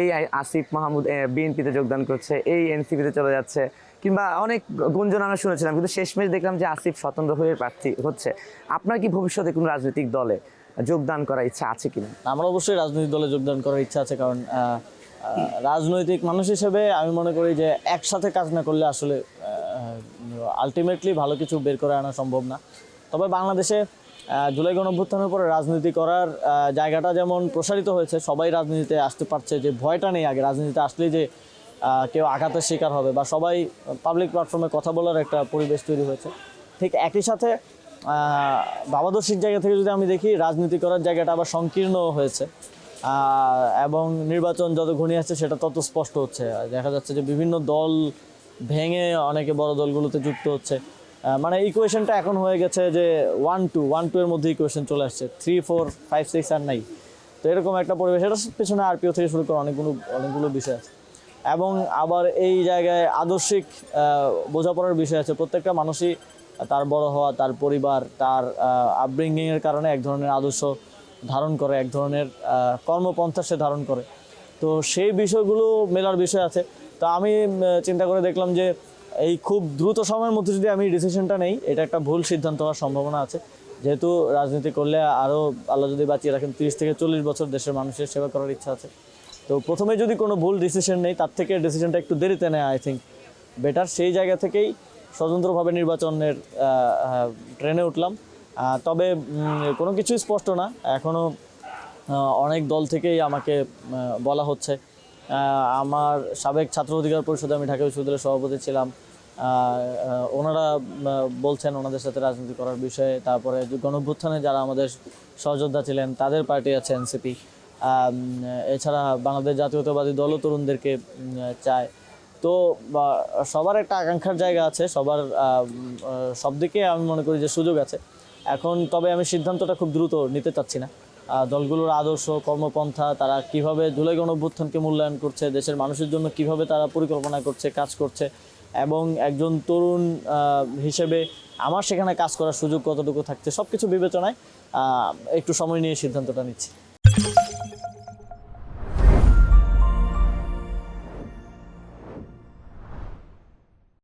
এই আসিফ মাহমুদ বিএনপিতে যোগদান করছে, এই এনসিপিতে চলে যাচ্ছে, কিংবা অনেক গুঞ্জন আমরা শুনেছিলাম, কিন্তু শেষমেশ দেখলাম যে আসিফ স্বতন্ত্র হয়ে প্রার্থী হচ্ছে। আপনার কি ভবিষ্যতে কোনো রাজনৈতিক দলে যোগদান করার ইচ্ছা আছে কিনা? আমার অবশ্যই রাজনৈতিক দলে যোগদান করার ইচ্ছা আছে, কারণ রাজনৈতিক মানুষ হিসেবে আমি মনে করি যে একসাথে কাজ না করলে আসলে আলটিমেটলি ভালো কিছু বের করে আনা সম্ভব না। তবে বাংলাদেশে জুলাই গণঅভ্যুত্থানের পরে রাজনীতি করার জায়গাটা যেমন প্রসারিত হয়েছে, সবাই রাজনীতিতে আসতে পারছে, যে ভয়টা নেই আগে রাজনীতিতে আসলেই যে কেউ আঘাতের শিকার হবে, বা সবাই পাবলিক প্ল্যাটফর্মে কথা বলার একটা পরিবেশ তৈরি হয়েছে। ঠিক একই সাথে ভাবাদর্শিক জায়গা থেকে যদি আমি দেখি, রাজনীতি করার জায়গাটা আবার সংকীর্ণ হয়েছে, এবং নির্বাচন যত ঘনিয়ে আসছে সেটা তত স্পষ্ট হচ্ছে। দেখা যাচ্ছে যে বিভিন্ন দল ভেঙে অনেকে বড় দলগুলোতে যুক্ত হচ্ছে। মানে ইকুয়েশনটা এখন হয়ে গেছে যে 1-2 এর মধ্যে ইকুয়েশন চলে আসছে, 3-4-5-6 আর নাই। তো এরকম একটা পরিবেশ, এটার পেছনে আরপিও থেকে শুরু করে অনেকগুলো বিষয় আছে। এবং আবার এই জায়গায় আদর্শিক বোঝাপড়ার বিষয় আছে। প্রত্যেকটা মানুষই তার বড় হওয়া, তার পরিবার, তার আপব্রিঙ্গিংয়ের কারণে এক ধরনের আদর্শ ধারণ করে, এক ধরনের কর্মপন্থা সে ধারণ করে। তো সেই বিষয়গুলো মেলার বিষয় আছে। তো আমি চিন্তা করে দেখলাম যে এই খুব দ্রুত সময়ের মধ্যে যদি আমি ডিসিশনটা নেই, এটা একটা ভুল সিদ্ধান্ত হওয়ার সম্ভাবনা আছে। যেহেতু রাজনীতি করলে আরও আল্লাহ যদি বাঁচিয়ে রাখেন 30 থেকে 40 বছর দেশের মানুষের সেবা করার ইচ্ছা আছে। তো প্রথমে যদি কোনো ভুল ডিসিশন নেই, তার থেকে ডিসিশনটা একটু দেরিতে নেয় আই থিঙ্ক বেটার। সেই জায়গা থেকেই স্বতন্ত্রভাবে নির্বাচনের ট্রেনে উঠলাম। তবে কোনো কিছুই স্পষ্ট না এখনও। অনেক দল থেকেই আমাকে বলা হচ্ছে। আমার সাবেক ছাত্র অধিকার পরিষদে আমি ঢাকা বিশ্ববিদ্যালয়ের সভাপতি ছিলাম, ওনারা বলছেন ওনাদের সাথে রাজনীতি করার বিষয়ে। তারপরে গণঅভ্যুত্থানে যারা আমাদের সহযোদ্ধা ছিলেন তাদের পার্টি আছে এনসিপি। এছাড়া বাংলাদেশ জাতীয়তাবাদী দলও তরুণদেরকে চায়। তো সবার একটা আকাঙ্ক্ষার জায়গা আছে, সবার সব দিকে আমি মনে করি যে সুযোগ আছে এখন। তবে আমি সিদ্ধান্তটা খুব দ্রুত নিতে চাচ্ছি না। দলগুলোর আদর্শ, কর্মপন্থা, তারা কিভাবে জুলাই গণঅভ্যুত্থানকে মূল্যায়ন করছে, দেশের মানুষের জন্য কিভাবে তারা পরিকল্পনা করছে, কাজ করছে, এবং একজন তরুণ হিসেবে আমার সেখানে কাজ করার সুযোগ কতটুকু থাকছে, সব কিছু বিবেচনায় একটু সময় নিয়ে সিদ্ধান্তটা নিচ্ছি।